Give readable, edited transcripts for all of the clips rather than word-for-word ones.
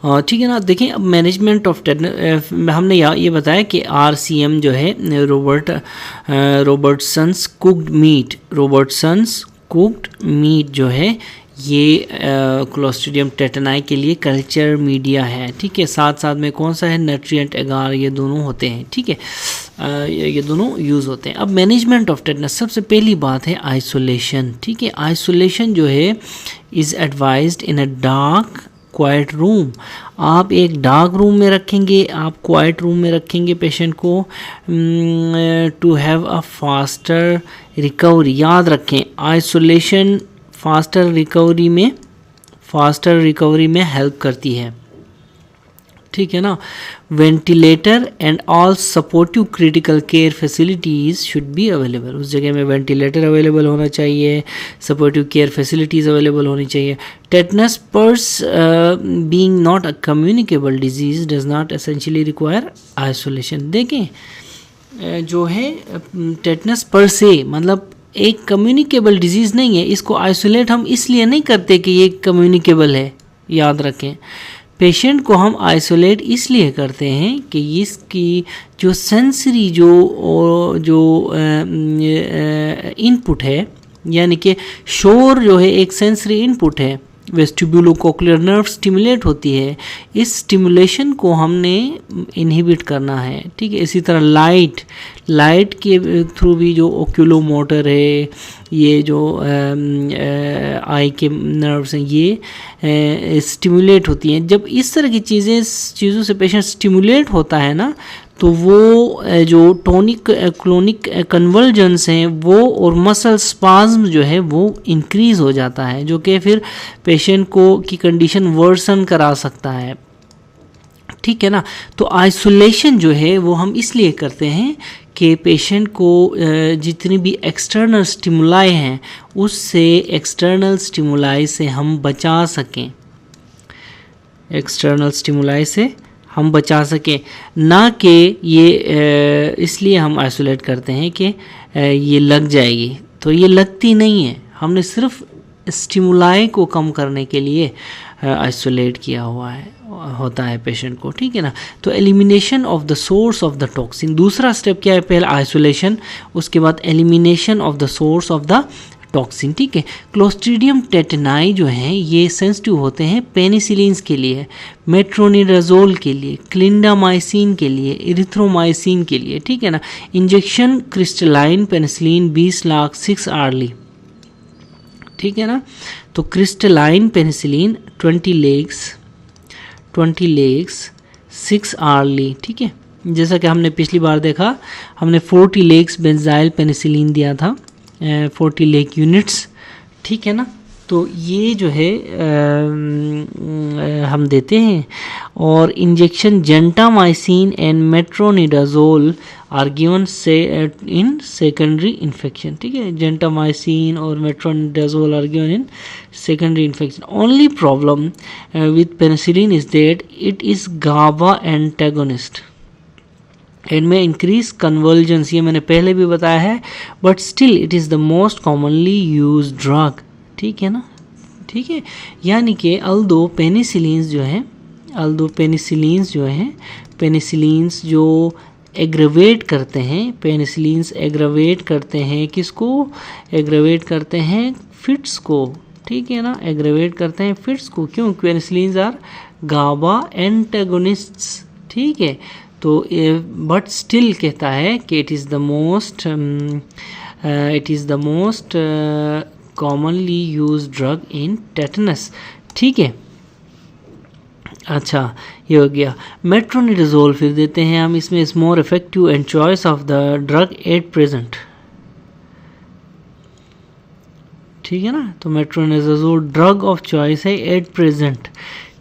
ठीक है ना। देखें अब मैनेजमेंट ऑफ हमने ये बताया कि RCM जो है रॉबर्टसन्स कुक्ड मीट जो है ये क्लोस्ट्रीडियम टेटनाई के लिए कल्चर मीडिया है। ठीक है, साथ साथ में कौन सा है, नट्रिएंट एगार, ये दोनों होते हैं। ठीक है, ये दोनों यूज़ होते हैं। अब मैनेजमेंट ऑफ टेटनस, सबसे पहली बात है आइसोलेशन। ठीक है, आइसोलेशन जो है is advised in a dark quiet room. आप एक डार्क रूम में रखेंगे, आप क्वाइट रूम में रखेंगे पेशेंट को to have a faster recovery. याद रखें, आइसोलेशन फास्टर रिकवरी में हेल्प करती है। ठीक है ना। Ventilator and all supportive critical care facilities should be available. उस जगह में वेंटिलेटर अवेलेबल होना चाहिए, सपोर्टिव केयर फैसिलिटीज़ अवेलेबल होनी चाहिए। Tetanus purse being not a communicable disease does not essentially require isolation. देखें जो है टेटनस पर से मतलब एक कम्युनिकेबल डिजीज़ नहीं है, इसको आइसोलेट हम इसलिए नहीं करते कि ये कम्युनिकेबल है। याद रखें, पेशेंट को हम आइसोलेट इसलिए करते हैं कि इसकी जो सेंसरी जो इनपुट है, यानी कि शोर जो है एक सेंसरी इनपुट है, वेस्टिब्यूलोकोक्लियर नर्व स्टिमुलेट होती है, इस स्टिमुलेशन को हमने इनहिबिट करना है। ठीक है, इसी तरह लाइट के थ्रू भी जो ओक्यूलोमोटर है, ये जो आई के नर्व्स हैं, ये स्टिमुलेट होती हैं। जब इस तरह की चीज़ों से पेशेंट स्टिमुलेट होता है ना, तो वो जो टोनिक क्लोनिक कन्वर्जेंस हैं वो और मसल स्पाज्म जो है वो इंक्रीज़ हो जाता है, जो कि फिर पेशेंट की कंडीशन वर्सन करा सकता है। ठीक है ना। तो आइसोलेशन जो है वो हम इसलिए करते हैं कि पेशेंट को जितनी भी एक्सटर्नल स्टिमुलाई हैं उससे एक्सटर्नल स्टिमुलाई से हम बचा सकें, ना कि ये इसलिए हम आइसोलेट करते हैं कि ये लग जाएगी, तो ये लगती नहीं है। हमने सिर्फ स्टिमुलाई को कम करने के लिए आइसोलेट किया होता है पेशेंट को। ठीक है ना। तो elimination of the source of the toxin, दूसरा स्टेप क्या है, पहले आइसोलेशन, उसके बाद elimination of the source of the toxin. ठीक है। क्लोस्ट्रीडियम टेटनाई जो हैं ये सेंसिटिव होते हैं पेनिसिलिन्स के लिए, मेट्रोनिडाजोल के लिए, क्लिंडामाइसिन के लिए, इरिथ्रोमाइसिन के लिए। ठीक है ना। Injection crystalline penicillin 20 lakh 6 hourly. ठीक है ना। तो क्रिस्टलाइन पेनिसिलिन 20 लेग्स 6 आवर्ली। ठीक है, जैसा कि हमने पिछली बार देखा, हमने 40 लेग्स बेंजाइल पेनिसिलिन दिया था, 40 लेग यूनिट्स। ठीक है ना। तो ये जो है हम देते हैं। और injection gentamicin and metronidazole are given से इन सेकेंडरी इन्फेक्शन। ठीक है, जेंटामाइसिन और metronidazole are given in secondary infection. Only problem with penicillin is that it is GABA antagonist and may increase convulsions, ये मैंने पहले भी बताया है, but still it is the most commonly used drug. ठीक है ना। ठीक है, यानी कि अल्दो पेनिसिलिन्स जो एग्रवेट करते हैं, किसको एग्रवेट करते हैं, फिट्स को। ठीक है ना, एग्रवेट करते हैं फिट्स को। क्यों? Penicillins are GABA antagonists. ठीक है, तो बट स्टिल कहता है कि it is the most commonly used drug in tetanus. ठीक है, अच्छा ये हो गया। मेट्रोनिडाजोल फिर देते हैं हम, इसमें is more effective and choice of the drug at present. ठीक है ना। तो मेट्रोनिडाजोल ड्रग ऑफ चॉइस है एट प्रेजेंट।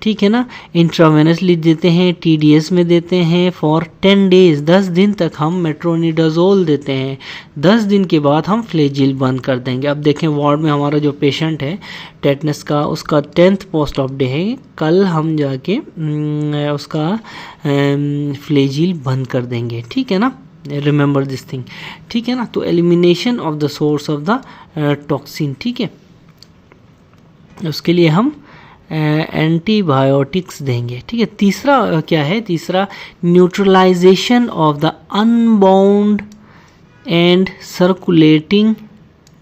ठीक है ना। इंट्रावेनसली देते हैं, TDS में देते हैं फॉर 10 डेज, 10 दिन तक हम मेट्रोनिडाजोल देते हैं। 10 दिन के बाद हम फ्लेजिल बंद कर देंगे। अब देखें वार्ड में हमारा जो पेशेंट है टेटनस का, उसका 10th पोस्ट ऑफ डे है, कल हम जाके उसका फ्लेजिल बंद कर देंगे। ठीक है ना, रिमेंबर दिस थिंग। ठीक है ना। तो elimination of the source of the toxin. ठीक है, उसके लिए हम एंटीबायोटिक्स देंगे। ठीक है, तीसरा क्या है, तीसरा neutralization of the unbound and circulating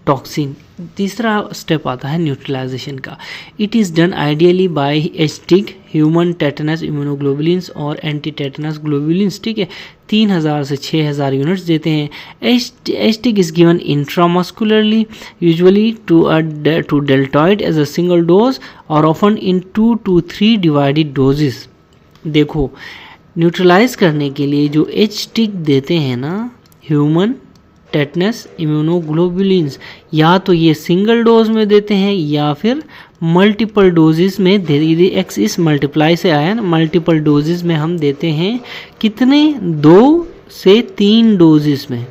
toxin. तीसरा स्टेप आता है न्यूट्रलाइजेशन का। It is done ideally by एस्टिक, ह्यूमन टेटनस इम्यूनोग्लोबुलिन्स और एंटी टेटनस ग्लोबुलिन्स। ठीक है, 3000 से 6000 यूनिट्स देते हैं। एस्टिक is given intramuscularly usually to deltoid as a single dose और often in 2 to 3 divided doses. देखो, न्यूट्रलाइज करने के लिए जो एस्टिक देते हैं ना ह्यूमन टेटनस इम्यूनोग्लोबुलिन्स, या तो ये सिंगल डोज में देते हैं या फिर मल्टीपल डोजेस में दे। एक्स इस मल्टीप्लाई से आया ना, मल्टीपल डोजेस में हम देते हैं। कितने? 2 से 3 डोजेस में,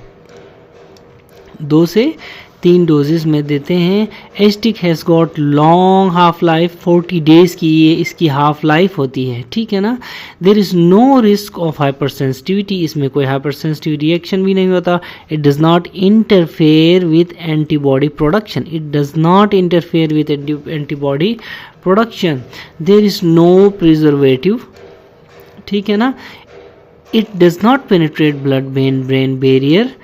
2 से 3 डोजेस में देते हैं। Asterisk has got long half life, 40 days की ये इसकी हाफ लाइफ होती है। ठीक है ना। There is no risk of hypersensitivity, इसमें कोई हाइपर सेंसिटिव रिएक्शन भी नहीं होता। It does not interfere with antibody production, it does not interfere with antibody production. There is no preservative. ठीक है ना। It does not penetrate blood brain barrier.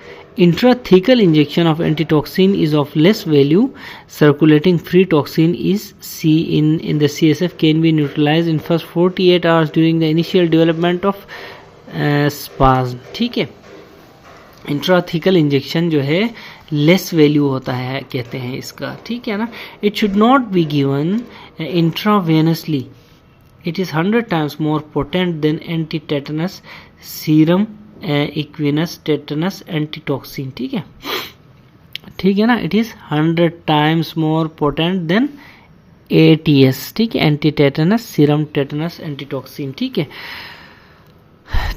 Intrathecal injection of antitoxin is of less value. Circulating free toxin is in the CSF can be neutralized in first 48 hours during the initial development of spasm. ठीक है, intrathecal injection जो है less value होता है कहते हैं इसका। ठीक है ना। It should not be given intravenously. It is 100 times more potent than anti-tetanus serum equine tetanus antitoxin. ठीक है, ठीक है ना। It is 100 times more potent than ATS। ठीक है, anti tetanus serum tetanus antitoxin. ठीक है,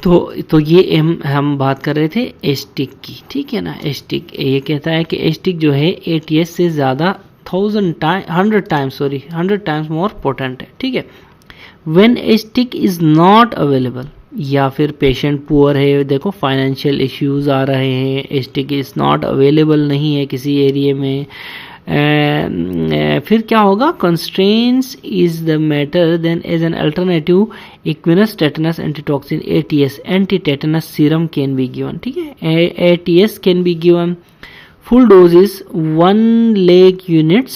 तो ये हम बात कर रहे थे एस्टिक की। ठीक है ना। एस्टिक ये कहता है कि एस्टिक जो है ATS से ज़्यादा 100 times मोर पोटेंट है। ठीक है। When asterisk is not available, या फिर पेशेंट पुअर है, देखो फाइनेंशियल इश्यूज आ रहे हैं, एस्टिक इज़ नॉट अवेलेबल नहीं है किसी एरिया में, फिर क्या होगा? Constraints is the matter then as an alternative equine tetanus antitoxin ATS anti tetanus serum can be given. ठीक है, ATS can be given full dose is 1 lakh units,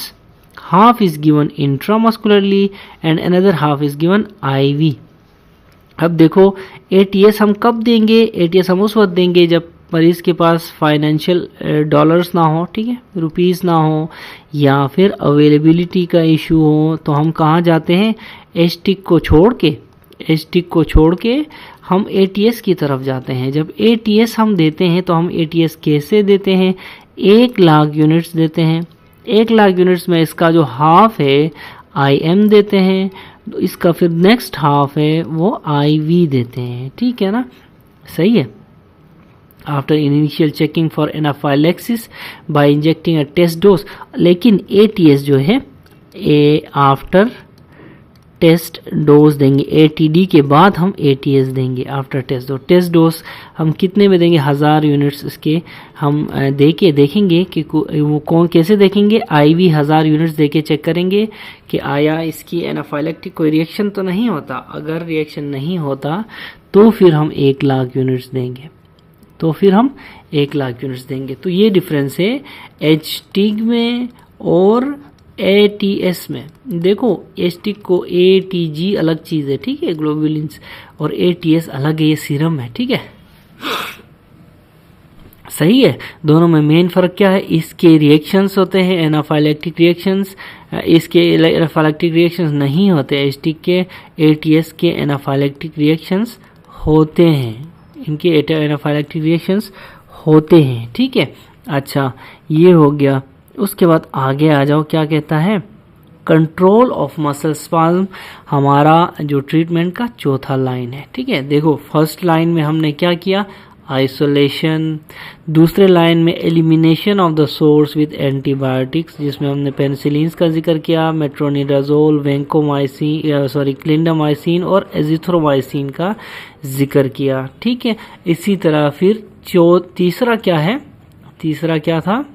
half is given intramuscularly and another half is given IV। अब देखो ATS हम कब देंगे? ATS हम उस वक्त देंगे जब मरीज़ के पास फाइनेंशियल डॉलर्स ना हो, ठीक है, रुपीस ना हो, या फिर अवेलेबिलिटी का इशू हो। तो हम कहाँ जाते हैं? एस्टिक को छोड़ के हम ATS की तरफ जाते हैं। जब ATS हम देते हैं तो हम ATS कैसे देते हैं? 1 लाख यूनिट्स देते हैं। 1 लाख यूनिट्स में इसका जो हाफ है IM देते हैं, तो इसका फिर नेक्स्ट हाफ है वो IV देते हैं। ठीक है ना, सही है। After initial checking for anaphylaxis by injecting a test dose, लेकिन ATS जो है आफ्टर टेस्ट डोज देंगे। ATD के बाद हम ATS देंगे after test dose. Test dose हम कितने में देंगे? 1000 यूनिट्स इसके हम देखेंगे कि वो कौन कैसे देखेंगे। IV 1000 यूनिट्स देके चेक करेंगे कि आया इसकी एनाफाइलेक्टिक कोई रिएक्शन तो नहीं होता। अगर रिएक्शन नहीं होता तो फिर हम 1 लाख यूनिट्स देंगे। तो ये डिफरेंस है एस्टिक में और ATS में। देखो एस्टिक को ATG अलग चीज़ है, ठीक है, ग्लोबुलिन्स, और ATS अलग है, ये सीरम है। ठीक है, सही है। दोनों में मेन फ़र्क क्या है? इसके रिएक्शंस होते हैं एनाफाइलेक्टिक रिएक्शंस, इसके एनाफाइलेक्टिक रिएक्शंस नहीं होते। एस्टिक के ATS के एनाफाइलेक्टिक रिएक्शंस होते हैं, इनके एनाफाइलेक्टिक रिएक्शंस होते हैं। ठीक है, अच्छा ये हो गया। उसके बाद आगे आ जाओ, क्या कहता है? कंट्रोल ऑफ मसल स्पाज्म हमारा जो ट्रीटमेंट का चौथा लाइन है। ठीक है, देखो फर्स्ट लाइन में हमने क्या किया? आइसोलेशन। दूसरे लाइन में elimination of the source with antibiotics, जिसमें हमने पेनिसिलिन्स का जिक्र किया, मेट्रोनिडाजोल, वेंकोमाइसिन क्लिंडामाइसिन और एजिथ्रोमाइसिन का जिक्र किया। ठीक है, इसी तरह फिर तीसरा क्या है? तीसरा क्या था?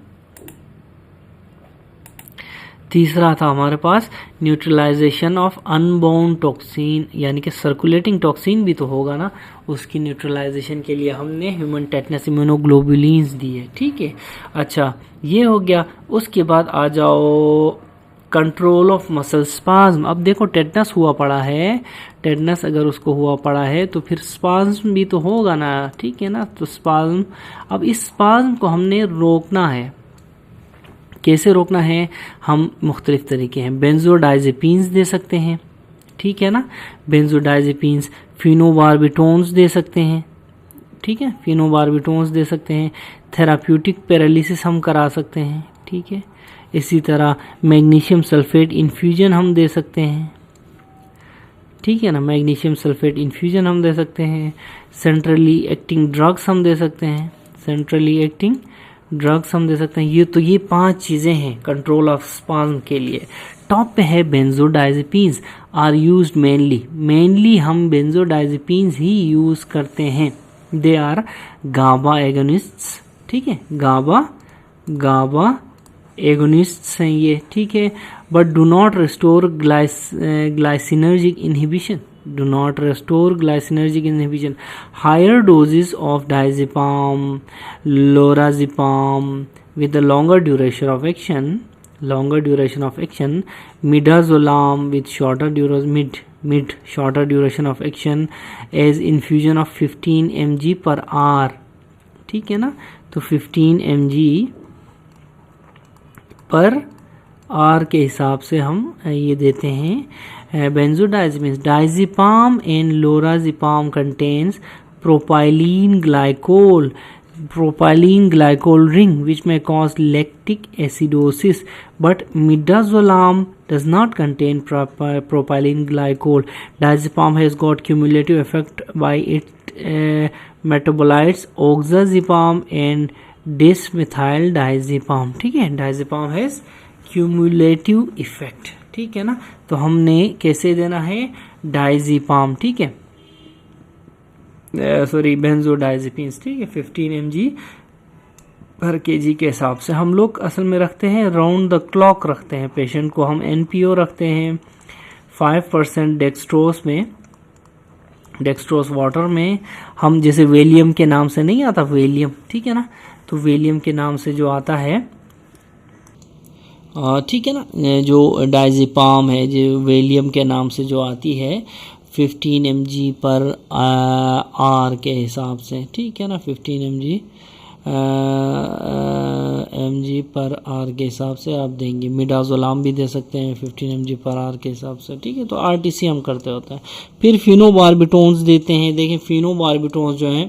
तीसरा था हमारे पास न्यूट्रलाइजेशन ऑफ अनबाउंड टॉक्सिन, यानी कि सर्कुलेटिंग टॉक्सिन भी तो होगा ना, उसकी न्यूट्रलाइजेशन के लिए हमने ह्यूमन टेटनस इम्यूनोग्लोबुलिन्स दी है। ठीक है, अच्छा ये हो गया। उसके बाद आ जाओ कंट्रोल ऑफ मसल स्पाज्म। अब देखो टेटनस हुआ पड़ा है, टेटनस अगर उसको हुआ पड़ा है तो फिर स्पाज्म भी तो होगा ना, ठीक है ना। तो स्पाज्म, अब इस स्पाज्म को हमने रोकना है। कैसे रोकना है? हम मुख्तलिफ तरीके हैं, बेंजोडाइजेपिन्स दे सकते हैं, ठीक है ना, बेंजोडाइजेपिन्स, फिनोबार्बिटोन्स दे सकते हैं, ठीक है, फिनोबार्बिटोन्स दे सकते हैं, थेराप्यूटिक पैरालिसिस हम करा सकते हैं, ठीक है। इसी तरह मैग्नीशियम सल्फेट इन्फ्यूजन हम दे सकते हैं, ठीक है ना, मैग्नीशियम सल्फेट इन्फ्यूजन हम दे सकते हैं। सेंट्रली एक्टिंग ड्रग्स हम दे सकते हैं, सेंट्रली एक्टिंग ड्रग्स हम दे सकते हैं। ये 5 चीज़ें हैं कंट्रोल ऑफ स्पाज्म के लिए। टॉप पे है बेंजोडाइजेपिन्स आर यूज्ड मेनली हम बेंजोडाइजेपिन्स ही यूज़ करते हैं। दे आर गाबा एगोनिस्ट्स, ठीक है, गाबा एगोनिस्ट्स हैं ये, ठीक है। But do not restore glycinergic inhibition, do not restore glycinergic inhibition. Higher doses of diazepam, lorazepam with a longer duration of action, midazolam with shorter duration of action as infusion of 15 mg per hour, ठीक है ना। तो 15 mg पर are के हिसाब से हम ये देते हैं benzodiazepines. Diazepam and lorazepam contains propylene glycol ring which may cause lactic acidosis, but midazolam does not contain propylene glycol. Diazepam has got cumulative effect by its metabolites oxazepam and desmethyldiazepam, ठीक है। diazepam has cumulative effect, ठीक है ना। तो हमने कैसे देना है? डाइजेपाम, ठीक है, सॉरी बेंजोडाइजेपिन्स, ठीक है, 15 mg पर केजी के हिसाब से हम लोग असल में रखते हैं, राउंड द क्लॉक रखते हैं। पेशेंट को हम NPO रखते हैं 5% डेक्सट्रोस वाटर में। हम जैसे वेलियम के नाम से नहीं आता, वेलियम, ठीक है ना, तो वेलियम के नाम से जो आता है, ठीक है ना, जो डाइजेपाम है जो वेलियम के नाम से जो आती है 15 mg पर आर के हिसाब से, ठीक है ना, 15 mg पर आर के हिसाब से आप देंगे। मिडाजोलाम भी दे सकते हैं 15 mg पर आर के हिसाब से, ठीक है। तो RTC हम करते होते हैं। फिर फिनोबार्बिटोन्स देते हैं। देखें फिनोबार्बिटोन्स जो हैं,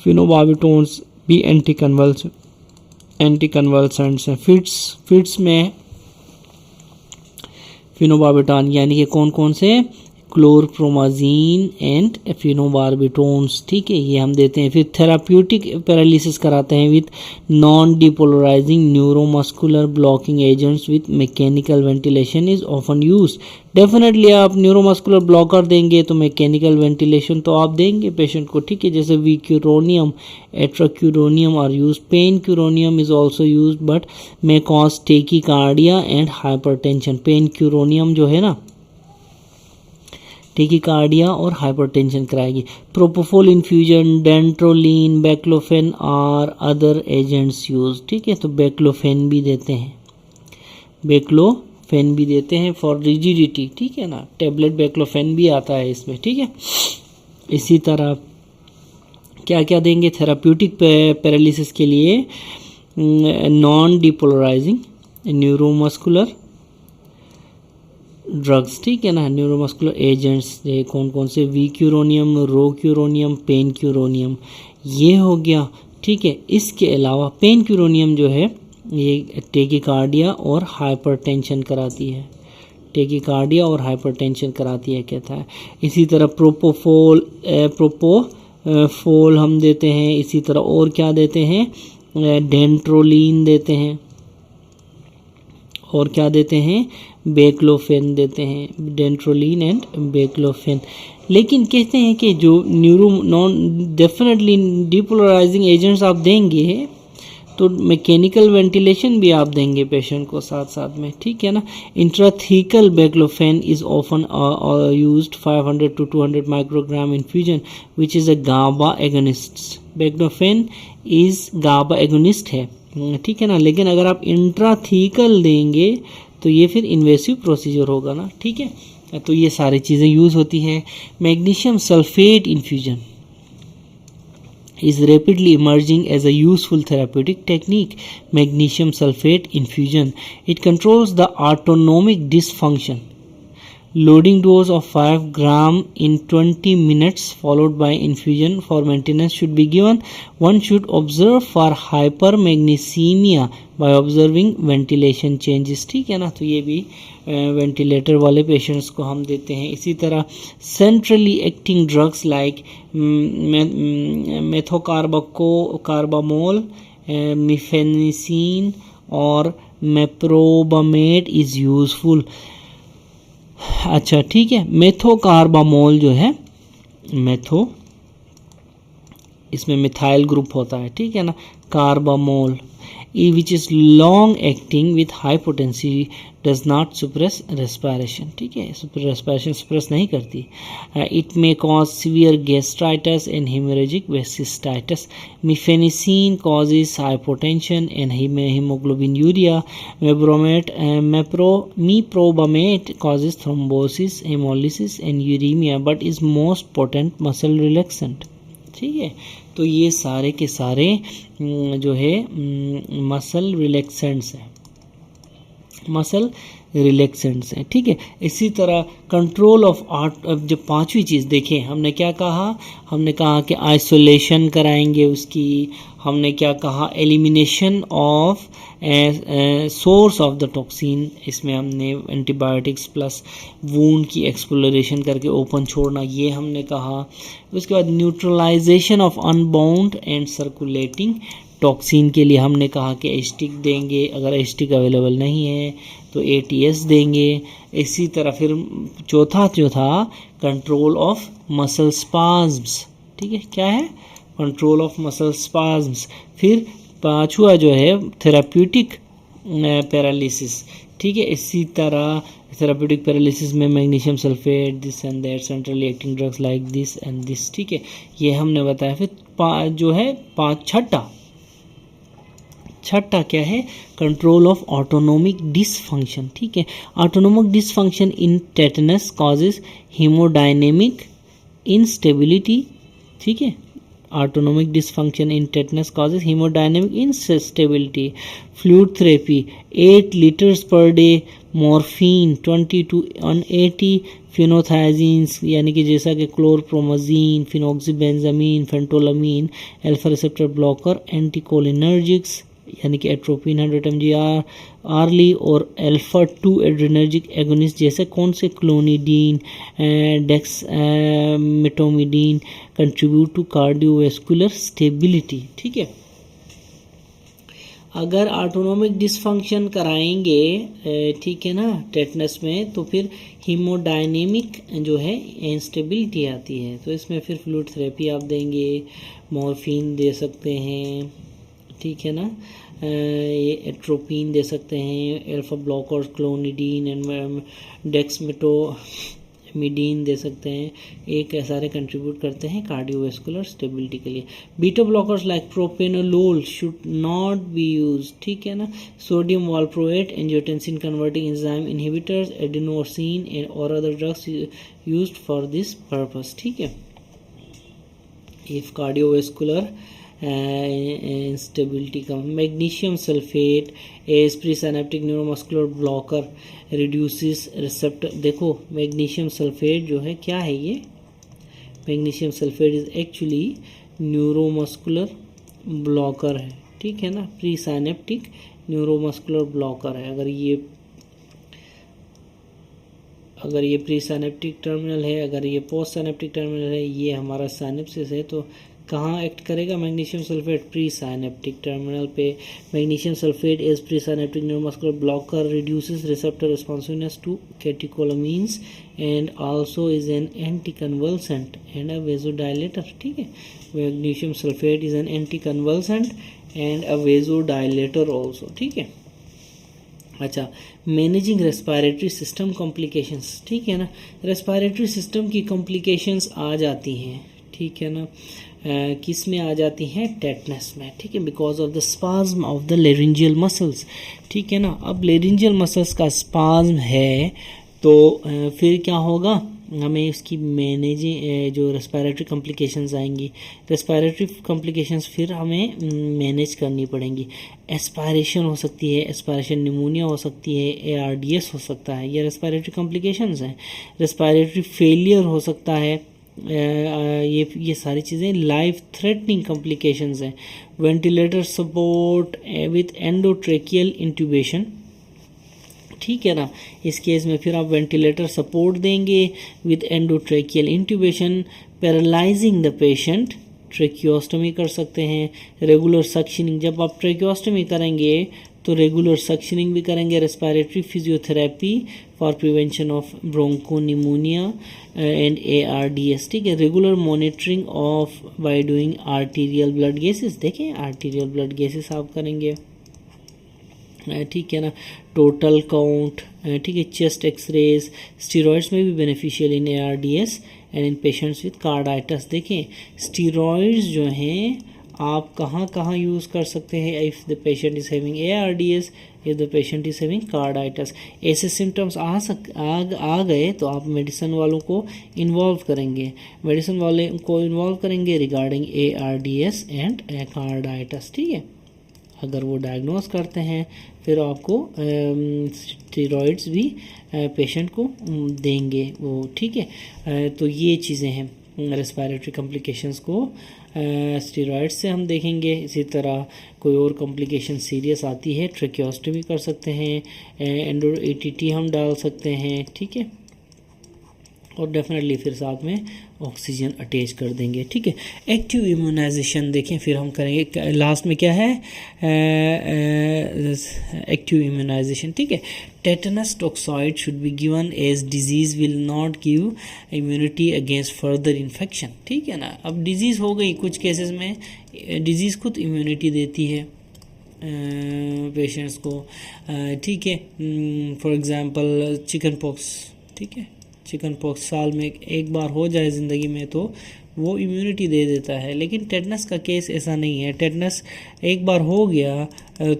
फिनोबार्बिटोन्स भी एंटीकन्वल्सेंट्स हैं। फिट्स में फिनोबार्बिटॉन यानी कि कौन कौन से? क्लोरप्रोमाजीन एंड फिनोबार्बिटोन्स, ठीक है, ये हम देते हैं। फिर थेराप्यूटिक पैरालिसिस कराते हैं with non depolarising neuromuscular blocking agents with mechanical ventilation is often use. Definitely आप न्यूरोमस्कुलर ब्लॉकर देंगे तो मैकेनिकल वेंटिलेशन तो आप देंगे पेशेंट को, ठीक है। जैसे vecuronium, atracuronium are use. Pancuronium is also use but may cause tachycardia and hypertension. Pancuronium जो है ना, टेकीकार्डिया और हाइपरटेंशन कराएगी। Propofol infusion, dantrolene, baclofen are other agents use, ठीक है। तो बैक्लोफेन भी देते हैं, फॉर रिजिडिटी, ठीक है ना, टेबलेट बैक्लोफेन भी आता है इसमें, ठीक है। इसी तरह क्या क्या देंगे थेराप्यूटिक पैरालिसिस के लिए? नॉन डिपोलराइजिंग न्यूरोमस्कुलर ड्रग्स, ठीक है ना, न्यूरोमस्कुलर एजेंट्स कौन कौन से? विक्यूरोनियम, रोक्यूरोनियम, पेनक्यूरोनियम, ये हो गया, ठीक है। इसके अलावा पेनक्यूरोनियम जो है ये टेकीकार्डिया और हाइपरटेंशन कराती है, कहता है। इसी तरह प्रोपोफोल हम देते हैं। इसी तरह और क्या देते हैं? डेंट्रोलिन देते हैं, और क्या देते हैं? बैक्लोफेन देते हैं, डेंट्रोलिन एंड बैक्लोफेन। लेकिन कहते हैं कि जो नॉन डेफिनेटली डिपोलराइजिंग एजेंट्स आप देंगे तो मैकेनिकल वेंटिलेशन भी आप देंगे पेशेंट को साथ साथ में, ठीक है ना। Intrathecal baclofen is often used 500 to 200 microgram infusion which is a GABA agonist. Baclofen is GABA agonist है, ठीक है ना। लेकिन अगर आप इंट्राथीकल देंगे तो ये फिर इन्वेसिव प्रोसीजर होगा ना, ठीक है। तो ये सारी चीज़ें यूज़ होती हैं। Magnesium sulphate infusion is rapidly emerging as a useful therapeutic technique. Magnesium sulfate infusion. It controls the autonomic dysfunction. Loading dose of 5 gram in 20 minutes followed by infusion for maintenance should be given. One should observe for hypermagnesemia by observing ventilation changes, ठीक है ना। तो ये भी ventilator वाले patients को हम देते हैं। इसी तरह सेंट्रली एक्टिंग ड्रग्स लाइक मेथोकार्बामोल, मिफेनिसिन और मेप्रोबामेट इज़ यूजफुल। अच्छा ठीक है, मेथोकार्बामोल जो है, मेथो इसमें मिथाइल ग्रुप होता है, ठीक है ना। Carbamol which is long acting with high potency does not suppress respiration, ठीक है, रेस्पिरेशन सुप्रेस नहीं करती। It may cause severe gastritis and haemorrhagic vesicitis. Mephenesin causes hypotension and haemoglobinuria. Meprobamate causes thrombosis, haemolysis and uraemia but is most potent muscle relaxant, ठीक है। तो ये सारे के सारे जो है मसल रिलैक्सेंट्स हैं, मसल रिलैक्सेंट्स हैं, ठीक है। इसी तरह कंट्रोल ऑफ आर्ट। अब जब पांचवी चीज़ देखें, हमने क्या कहा, हमने कहा कि आइसोलेशन कराएंगे उसकी, हमने क्या कहा, elimination of source of the toxin, इसमें हमने एंटीबायोटिक्स प्लस वूंड की एक्सप्लोरेशन करके ओपन छोड़ना, ये हमने कहा। उसके बाद neutralisation of unbound and circulating toxin के लिए हमने कहा कि एस्टिक देंगे, अगर एस्टिक अवेलेबल नहीं है तो एटीएस देंगे। इसी तरह फिर चौथा कंट्रोल ऑफ मसल स्पाज्म्स, ठीक है, क्या है, कंट्रोल ऑफ मसल स्पाज्म्स। फिर पांचवा जो है थेराप्यूटिक पैरालिसिस, ठीक है। इसी तरह थेराप्यूटिक पैरालिसिस में magnesium sulphate, this and that, centrally acting drugs like this and this, ठीक है, ये हमने बताया। फिर जो है छठा क्या है, कंट्रोल ऑफ ऑटोनोमिक डिसफंक्शन, ठीक है। Autonomic dysfunction in tetanus causes haemodynamic instability, ठीक है। Autonomic dysfunction in tetanus causes haemodynamic instability. Fluid therapy 8 litres per day, morphine 20 to 180, phenothiazines यानी कि जैसा कि chlorpromazine, phenoxybenzamine, phentolamine, alpha receptor blocker, anticholinergics यानी कि एट्रोपिन 100 mg आर्ली और alpha 2 adrenergic agonist जैसे कौन से, clonidine, dexmedetomidine contribute to cardiovascular stability, ठीक है। अगर ऑटोनोमिक डिसफंक्शन कराएंगे, ठीक है ना, टेटनस में, तो फिर हीमोडायनेमिक जो है इंस्टेबिलिटी आती है। तो इसमें फिर फ्लूइड थेरेपी आप देंगे, मॉर्फिन दे सकते हैं, ठीक है ना, ये एट्रोपिन दे सकते हैं, अल्फा ब्लॉकर, क्लोनिडीन एंड डेक्सामेटामिडीन दे सकते हैं। एक सारे कंट्रीब्यूट करते हैं कार्डियोवैस्कुलर स्टेबिलिटी के लिए। Beta blockers like propranolol should not be use, ठीक है ना। Sodium valproate, angiotensin converting enzyme inhibitors, adenosine and और other drugs used for this purpose, ठीक है। इफ कार्डियोवैस्कुलर इंस्टेबिलिटी का magnesium sulphate as presynaptic neuromuscular blocker reduces receptor. देखो magnesium sulphate जो है क्या है, ये magnesium sulphate is actually neuromuscular blocker है, ठीक है ना, प्रीसाइनेप्टिक न्यूरोमस्कुलर ब्लॉकर है। अगर ये प्रीसाइनेप्टिक टर्मिनल है, अगर ये पोस्ट साइनेप्टिक टर्मिनल है, ये हमारा साइनेप्सिस है, तो कहाँ एक्ट करेगा magnesium sulphate, presynaptic terminal पे। Magnesium sulphate is presynaptic neuromuscular blocker, reduces receptor responsiveness to catecholamines and also is an anticonvulsant and a vasodilator, ठीक है। Magnesium sulphate is an anticonvulsant and a vasodilator also, ठीक है। अच्छा, managing respiratory system complications, ठीक है ना, respiratory system की complications आ जाती हैं, ठीक है ना, किस में आ जाती हैं, टेटनस में, ठीक है, because of the spasm of the laryngeal muscles, ठीक है ना। अब लेरिंजियल मसल्स का स्पाज्म है तो फिर क्या होगा, हमें इसकी मैनेजिंग जो रेस्पिरेटरी कॉम्प्लिकेशंस आएंगी, रेस्पिरेटरी कॉम्प्लिकेशंस फिर हमें मैनेज करनी पड़ेंगी। एस्पायरेशन हो सकती है, एस्पायरेशन निमोनिया हो सकती है, ARDS हो सकता है, ये रेस्पिरेटरी कॉम्प्लिकेशंस हैं। रेस्पिरेटरी फेलियर हो सकता है, ये सारी चीज़ें लाइफ थ्रेटनिंग कॉम्प्लिकेशंस हैं। Ventilator support with endotracheal intubation, ठीक है ना, इस केस में फिर आप वेंटिलेटर सपोर्ट देंगे with endotracheal intubation, paralysing the patient, tracheostomy कर सकते हैं, रेगुलर सक्शनिंग, जब आप ट्रेकियोस्टमी करेंगे तो रेगुलर सक्शनिंग भी करेंगे, respiratory physiotherapy for prevention of bronchopneumonia and ARDS, ठीक है। Regular monitoring of by doing arterial blood gases, देखें आर्टीरियल ब्लड गेसेस आप करेंगे, ठीक है ना, टोटल काउंट, ठीक है, चेस्ट एक्सरेज, स्टीरॉइड्स में भी beneficial in ARDS and in patients with carditis. देखें स्टीरॉइड्स जो हैं आप कहाँ कहाँ यूज़ कर सकते हैं, if the patient is having ARDS, if the patient is having carditis, ऐसे सिम्टम्स आ गए तो आप मेडिसिन वालों को इन्वॉल्व करेंगे, मेडिसिन वाले को इन्वॉल्व करेंगे रिगार्डिंग ARDS एंड कार्डाइटिस, ठीक है। अगर वो डायग्नोस करते हैं फिर आपको स्टेरॉइड्स भी पेशेंट को देंगे वो, ठीक है। तो ये चीज़ें हैं रेस्पिरेटरी कॉम्प्लिकेशंस को स्टेरॉइड्स से हम देखेंगे। इसी तरह कोई और कॉम्प्लिकेशन सीरियस आती है, ट्रेकियोस्टमी कर सकते हैं, एंडो ATT हम डाल सकते हैं, ठीक है, और डेफिनेटली फिर साथ में ऑक्सीजन अटैच कर देंगे, ठीक है। एक्टिव इम्यूनाइजेशन देखें फिर हम करेंगे, लास्ट में क्या है, एक्टिव इम्यूनाइजेशन, ठीक है। Tetanus toxoid should be given as disease will not give immunity against further infection, ठीक है ना। अब डिजीज़ हो गई, कुछ केसेस में डिजीज़ खुद इम्यूनिटी देती है पेशेंट्स को, ठीक है। फॉर एग्ज़ाम्पल चिकन पॉक्स, ठीक है, चिकन पॉक्स साल में एक बार हो जाए ज़िंदगी में तो वो इम्यूनिटी दे देता है, लेकिन टेटनस का केस ऐसा नहीं है। टेटनस एक बार हो गया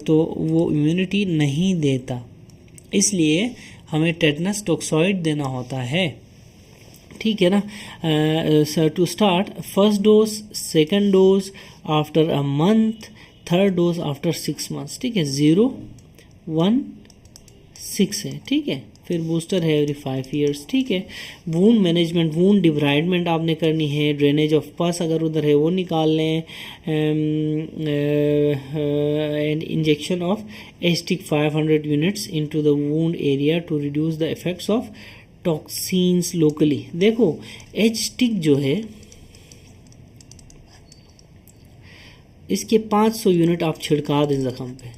तो वो इम्यूनिटी नहीं देता, इसलिए हमें टेटनस टॉक्सॉइड देना होता है, ठीक है ना। To start first dose, second dose after a month, third dose after 6 months, ठीक है। 0, 1, 6 है, ठीक है। फिर बूस्टर है एवरी 5 years, ठीक है। वूंड मैनेजमेंट, वूंड डिब्राइडमेंट आपने करनी है, ड्रेनेज ऑफ पस अगर उधर है वो निकाल लें, एंड इंजेक्शन ऑफ एस्टिक 500 units into the wound area to reduce the effects of toxins locally. देखो एस्टिक जो है इसके 500 यूनिट आप छिड़का दें ज़ख़म पे,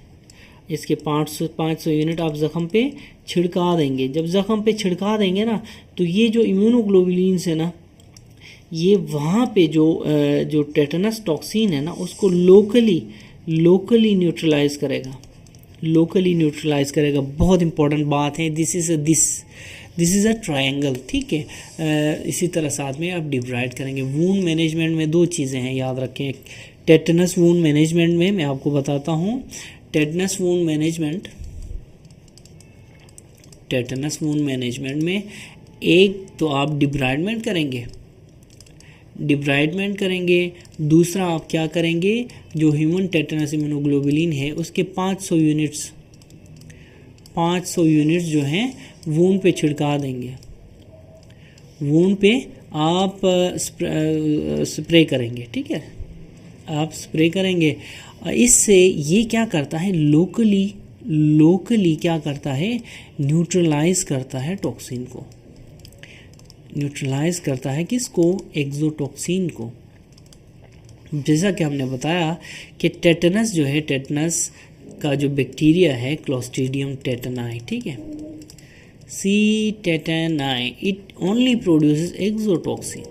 इसके 500 यूनिट आप ज़ख़म पे छिड़का देंगे। जब ज़ख़म पे छिड़का देंगे ना तो ये जो इम्यूनोग्लोबुलिन्स है ना, ये वहाँ पे जो टेटनस टॉक्सिन है ना उसको लोकली न्यूट्रलाइज करेगा, लोकली न्यूट्रलाइज करेगा। बहुत इंपॉर्टेंट बात है, दिस इज़ अ ट्रायंगल, ठीक है। इसी तरह साथ में आप डिब्राइड करेंगे। वूंड मैनेजमेंट में 2 चीज़ें हैं, याद रखें। टेटनस वूंड मैनेजमेंट में मैं आपको बताता हूँ, टेटनस वूंड मैनेजमेंट में एक तो आप डिब्राइडमेंट करेंगे, दूसरा आप क्या करेंगे, जो ह्यूमन टेटनस इम्यूनोग्लोबुलिन है उसके 500 यूनिट्स जो हैं वूंड पे छिड़का देंगे, वूंड पे आप स्प्रे करेंगे, ठीक है, आप स्प्रे करेंगे। इससे ये क्या करता है, लोकली क्या करता है, न्यूट्रलाइज करता है टॉक्सिन को, न्यूट्रलाइज करता है किसको, एक्सोटॉक्सिन को। जैसा कि हमने बताया कि टेटनस जो है, टेटनस का जो बैक्टीरिया है क्लोस्ट्रीडियम टेटनाई, ठीक है, C. टेटनाई, it only produces exotoxin,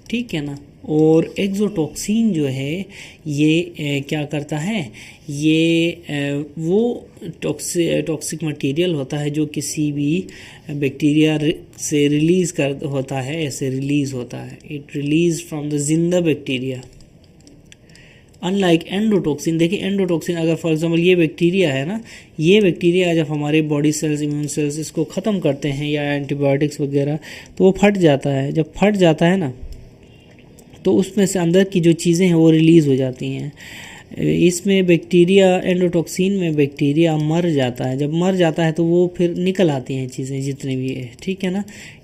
ठीक है ना, और एक्सोटॉक्सिन जो है ये क्या करता है, ये वो टॉक्सिक मटेरियल होता है जो किसी भी बैक्टीरिया से रिलीज़ कर होता है, ऐसे रिलीज़ होता है, इट रिलीज फ्रॉम द जिंदा बैक्टीरिया। अनलाइक एंडोटॉक्सिन, देखिए एंडोटॉक्सिन अगर फॉर एग्जांपल ये बैक्टीरिया है ना, ये बैक्टीरिया जब हमारे बॉडी सेल्स, इम्यून सेल्स इसको ख़त्म करते हैं या एंटीबायोटिक्स वगैरह, तो वो फट जाता है। जब फट जाता है ना तो उसमें से अंदर की जो चीज़ें हैं वो रिलीज़ हो जाती हैं। इसमें बैक्टीरिया, एंडोटॉक्सिन में बैक्टीरिया मर जाता है, जब मर जाता है तो वो फिर निकल आती हैं चीज़ें जितने भी है, ठीक है ना,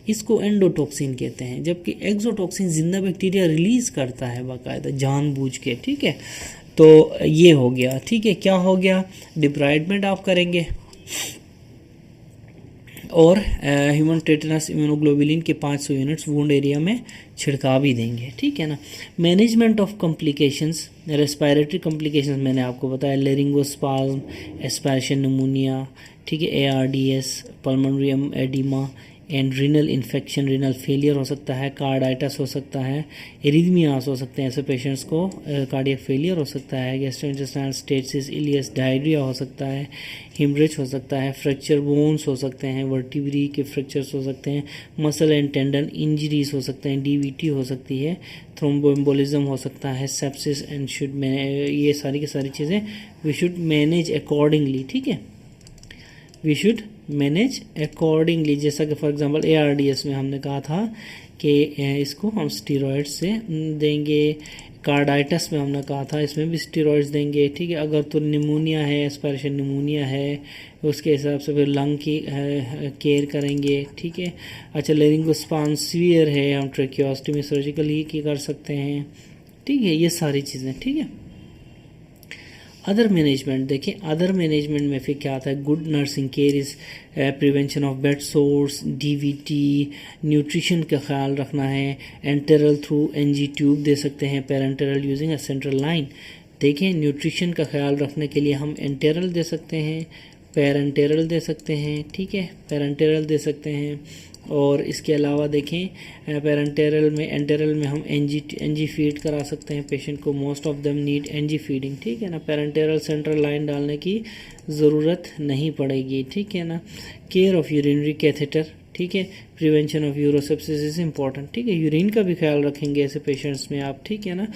इसको एंडोटॉक्सिन कहते हैं। जबकि एक्सोटॉक्सिन जिंदा बैक्टीरिया रिलीज़ करता है बाकायदा जानबूझ के, ठीक है। तो ये हो गया, ठीक है। क्या हो गया, डिब्राइडमेंट आप करेंगे और ह्यूमन टेटनस इम्यूनोग्लोबुलिन के 500 यूनिट्स वुंड एरिया में छिड़का भी देंगे, ठीक है ना। Management of complications, respiratory complications मैंने आपको बताया, लेरिंगोस्पाज्म, एस्पिरेशन निमोनिया, ठीक है, ARDS, pulmonary oedema and renal infection, renal failure हो सकता है, कार्डाइटिस हो सकता है, एरिथमियास हो सकते हैं, ऐसे पेशेंट्स को कार्डियक फेलियर हो सकता है, गैस्ट्रोइंटेस्टाइनल स्टेसिस, इलियस, डायरिया हो सकता है, हिमरेज हो सकता है, फ्रैक्चर बोन्स हो सकते हैं, वर्टिब्री के फ्रैक्चर्स हो सकते हैं, मसल एंड टेंडन इंजरीज हो सकते हैं, DVT हो सकती है, थ्रोम्बोएम्बोलिज्म हो सकता है, सेप्सिस एंड ये सारी की सारी चीज़ें वी शुड मैनेज अकॉर्डिंगली, ठीक है, वी शुड मैनेज अकॉर्डिंगली। जैसा कि फॉर एग्जांपल ARDS में हमने कहा था कि इसको हम स्टीरॉयड से देंगे, कार्डाइटिस में हमने कहा था इसमें भी स्टीरॉयड्स देंगे, ठीक है। अगर तो निमोनिया है, एस्पिरेशन निमोनिया है, उसके हिसाब से फिर लंग की केयर करेंगे, ठीक है। अच्छा, लेरिंगोस्पाज्म है, हम ट्रेकियोस्टमी सर्जिकली की कर सकते हैं, ठीक है, ये सारी चीज़ें, ठीक है। अदर मैनेजमेंट देखें, अदर मैनेजमेंट में फिर क्या आता है, good nursing care is prevention of bed source, DVT, nutrition का ख्याल रखना है, एंटेरल थ्रू NG ट्यूब दे सकते हैं, पेरेंटेरल यूजिंग अ सेंट्रल लाइन। देखें, न्यूट्रिशन का ख्याल रखने के लिए हम एंटेरल दे सकते हैं, पेरेंटेरल दे सकते हैं, ठीक है, पेरेंटेरल दे सकते हैं। और इसके अलावा देखें, एंटेरल में हम NG फीड करा सकते हैं पेशेंट को, most of them need NG feeding, ठीक है ना। पेरेंटेरल सेंट्रल लाइन डालने की ज़रूरत नहीं पड़ेगी, ठीक है ना। केयर ऑफ यूरिनरी कैथेटर, ठीक है, prevention of urosepsis is important, ठीक है, यूरिन का भी ख्याल रखेंगे ऐसे पेशेंट्स में आप, ठीक है ना।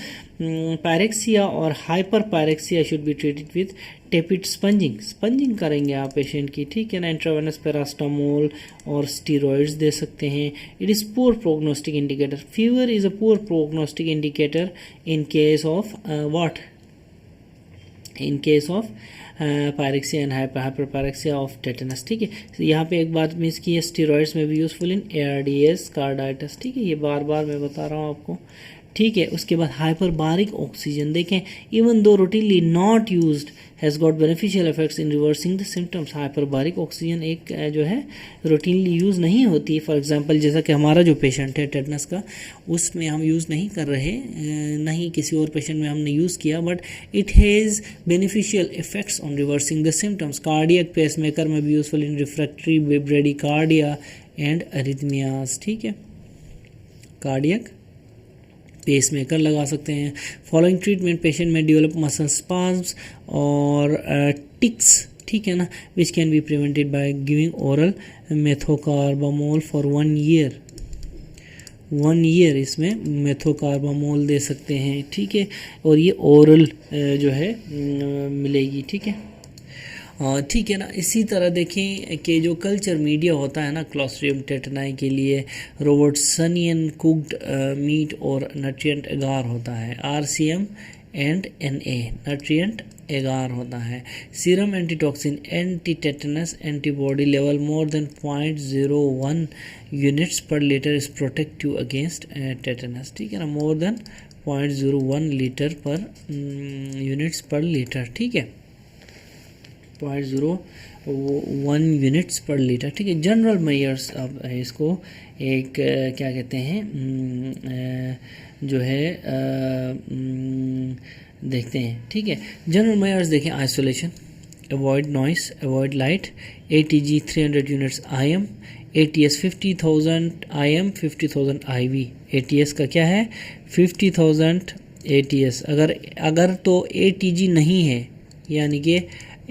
पायरेक्सिया और hyper pyrexia should be treated with tepid spongin करेंगे आप पेशेंट की, ठीक है ना। इंट्रावेनस पैरास्टामोल और स्टीरॉइड्स दे सकते हैं। It is poor prognostic indicator, fever is a poor prognostic indicator in case of what, in case of pyrexia and hyperpyrexia of tetanus, ठीक है। यहाँ पे एक बात मिस की है, स्टीरॉइड्स में भी यूजफुल इन ARDS, कार्डाइटिस, ठीक है, ये बार बार मैं बता रहा हूँ आपको, ठीक है। उसके बाद हाइपरबारिक ऑक्सीजन देखें, even though routinely not used has got beneficial effects in reversing the symptoms. Hyperbaric oxygen एक जो है रूटीनली यूज़ नहीं होती। फॉर एग्जांपल जैसा कि हमारा जो पेशेंट है टेटनस का, उसमें हम यूज़ नहीं कर रहे, नहीं किसी और पेशेंट में हमने यूज़ किया, but it has beneficial effects on reversing the symptoms. Cardiac pacemaker में भी useful in refractory bradycardia and arrhythmias, ठीक है, कार्डियक पेसमेकर लगा सकते हैं। फॉलोइंग ट्रीटमेंट, पेशेंट में डेवलप मसल स्पाज्म्स और टिक्स, ठीक है ना, which can be prevented by giving oral methocarbamol for 1 year. 1 year इसमें मेथोकार्बामोल दे सकते हैं, ठीक है, और ये ओरल जो है मिलेगी, ठीक है, ठीक है ना। इसी तरह देखें कि जो कल्चर मीडिया होता है ना क्लोस्ट्रिडियम टेटनाई के लिए, रोबर्ट्सनियन कुक्ड मीट और नट्रिएंट एगार होता है, RCM एंड NA नट्रिएंट एगार होता है। Serum antitoxin, anti tetanus antibody level more than 0.01 units per litre is protective against tetanus, ठीक है ना, more than 0.01 litre per units per litre, ठीक है, 0.01 यूनिट्स पर लीटर, ठीक है। जनरल मेयर्स, अब इसको एक क्या कहते हैं जो है देखते हैं, ठीक है। जनरल मेयर्स देखें, isolation, avoid noise, avoid light, ATG 300 units IM, ATS 50,000 IM 50,000 IV। ATS का क्या है 50,000 ATS। अगर तो ATG नहीं है यानी कि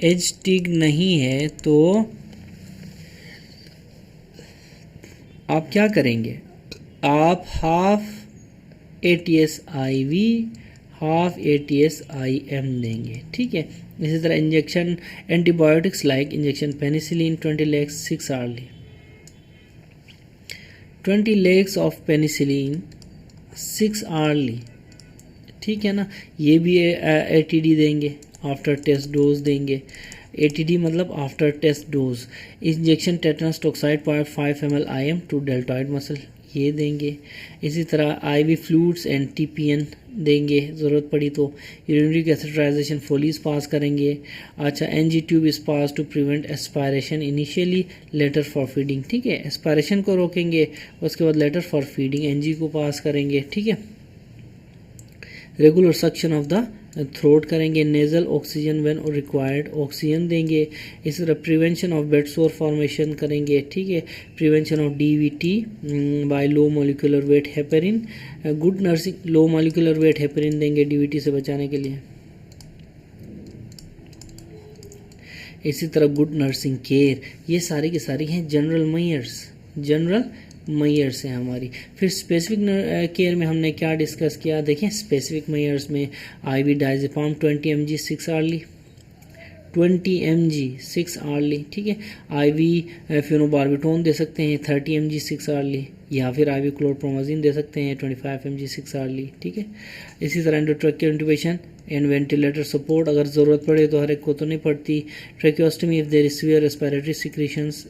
एज टिग नहीं है तो आप क्या करेंगे, आप half ATS IV half ATS IM देंगे, ठीक है। इसी तरह injection antibiotics like injection penicillin 20 legs 6 hourly, 20 legs of penicillin 6 hourly, ठीक है ना। ये भी ATD देंगे, आफ्टर टेस्ट डोज देंगे। ATD मतलब after test dose. Injection tetanus toxoid 0.5 ml IM to deltoid muscle, ये देंगे। इसी तरह IV फ्लूइड्स एंड TPN देंगे, ज़रूरत पड़ी तो। यूरिनरी कैथेटराइजेशन फोलीज पास करेंगे। अच्छा, NG tube is pass to prevent aspiration initially later for feeding, ठीक है। एस्पायरेशन को रोकेंगे, उसके बाद लेटर फॉर फीडिंग NG को पास करेंगे, ठीक है। Regular suction of the throat करेंगे। Nasal oxygen when required, oxygen देंगे। इस तरह prevention of bed sore formation करेंगे, ठीक है। Prevention of DVT by low molecular weight heparin. Good nursing, low molecular weight heparin देंगे DVT से बचाने के लिए। इसी तरह गुड नर्सिंग केयर, ये सारी की सारी हैं जनरल मेयर्स हैं हमारी। फिर स्पेसिफिक केयर में हमने क्या डिस्कस किया, देखें स्पेसिफिक मेयर्स में IV diazepam 20 mg 6 hourly, 20 mg 6 hourly, ठीक है। IV फेनोबार्बिटोन दे सकते हैं 30 mg 6 hourly, या फिर IV क्लोरप्रोमाजिन दे सकते हैं 25 mg 6 hourly, ठीक है। इसी तरह endotracheal intubation and ventilator support, अगर ज़रूरत पड़े तो हर एक को तो नहीं पड़ती। Tracheostomy if there is severe respiratory secretions,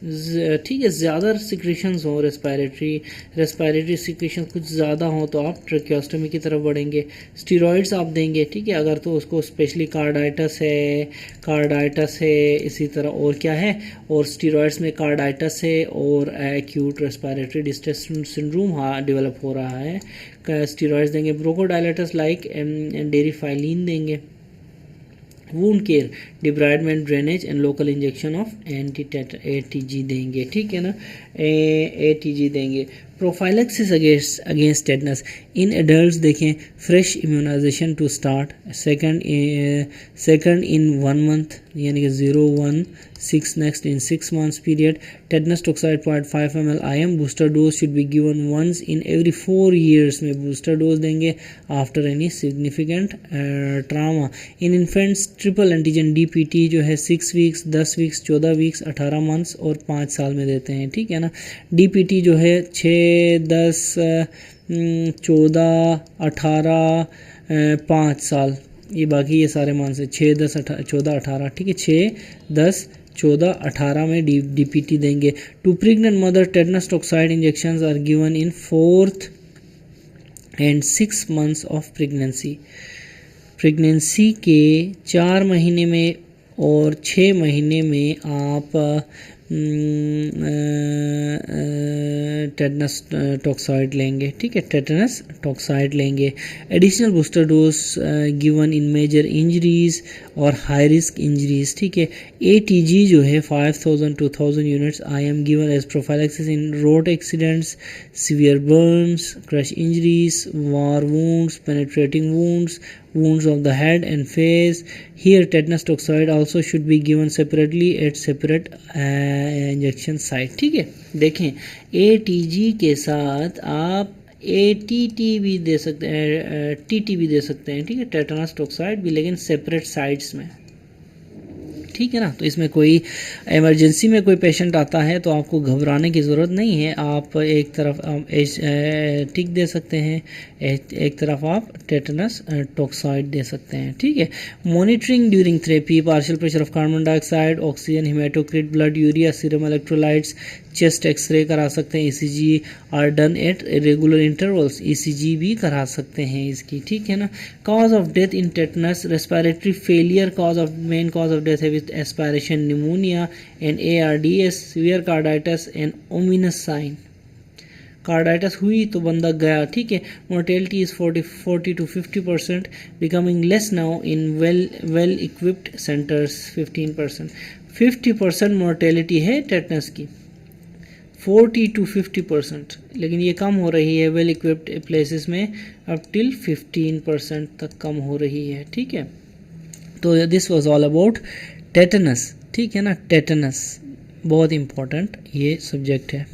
ठीक है, ज़्यादा सिक्रीशंस हो रेस्पिरेटरी सिक्रीशंस कुछ ज़्यादा हो तो आप ट्रैकियोस्टमी की तरफ बढ़ेंगे। स्टीरॉइड्स आप देंगे, ठीक है, अगर तो उसको स्पेशली कार्डाइटस है, इसी तरह और क्या है, और स्टीरॉइड्स में कार्डाइटस है और acute respiratory distress syndrome develop हो रहा है, स्टीरॉइड्स देंगे। ब्रोकोडायलेटस लाइक डेरिफाइलिन देंगे। Wound care, debridement, drainage and local injection of ATG देंगे, ठीक है ना, ATG देंगे। Prophylaxis against tetanus in adults देखें, fresh immunization to start, second in 1 month यानी कि 0-1-6, next in 6 months period. Tetanus toxoid 0.5 ml IM, booster dose should be given once in every 4 years में booster dose देंगे after any significant trauma. In infants triple antigen DPT जो है 6 weeks, 10 weeks, 14 weeks, 18 months और 5 साल में देते हैं, ठीक है ना। DPT जो है 6, 10, 14, 18, 5 साल, ये बाकी ये सारे मान से 6, 10, 14, 18, ठीक है। 6, 10, 14, 18 में DPT देंगे। To pregnant mother tetanus toxoid injections are given in 4th and 6 months of pregnancy के 4 महीने में और 6 महीने में आप टेटनस टॉक्साइड लेंगे, ठीक है, टेटनस टॉक्साइड लेंगे। Additional booster dose given in major injuries और हाई रिस्क इंजरीज, ठीक है। ATG जो है 5000 to 1000 units IM given as prophylaxis in road accidents, severe burns, crush injuries, war wounds, penetrating wounds, wounds of the head and face. Here tetanus toxoid also should be given separately at separate injection site, ठीक है। देखें ATG के साथ आप ATT भी दे सकते हैं, TT भी दे सकते हैं, ठीक है, टेटनस टॉक्साइड भी, लेकिन सेपरेट साइट्स में, ठीक है ना। तो इसमें कोई इमरजेंसी में कोई पेशेंट आता है तो आपको घबराने की ज़रूरत नहीं है। आप एक तरफ टिक दे सकते हैं, एक तरफ आप टेटनस टॉक्साइड दे सकते हैं, ठीक है। Monitoring during therapy, partial pressure of carbon dioxide, oxygen, haematocrit, blood urea, serum electrolytes, chest X ray करा सकते हैं। ECG are done at regular intervals, ECG भी करा सकते हैं इसकी, ठीक है ना। Cause of death in tetanus, respiratory failure main cause of death है with aspiration, pneumonia and ARDS, severe carditis and ominous sign. Carditis हुई तो बंदा गया, ठीक है। Mortality is 40 to 50%, becoming less now in well equipped centres 15%। 50% mortality है tetanus की, 40 to 50%, लेकिन ये कम हो रही है वेल इक्विप्ड प्लेसेस में, अब टिल 15% तक कम हो रही है। ठीक है, तो this was all about tetanus. ठीक है ना, टेटनस बहुत इम्पोर्टेंट ये सब्जेक्ट है।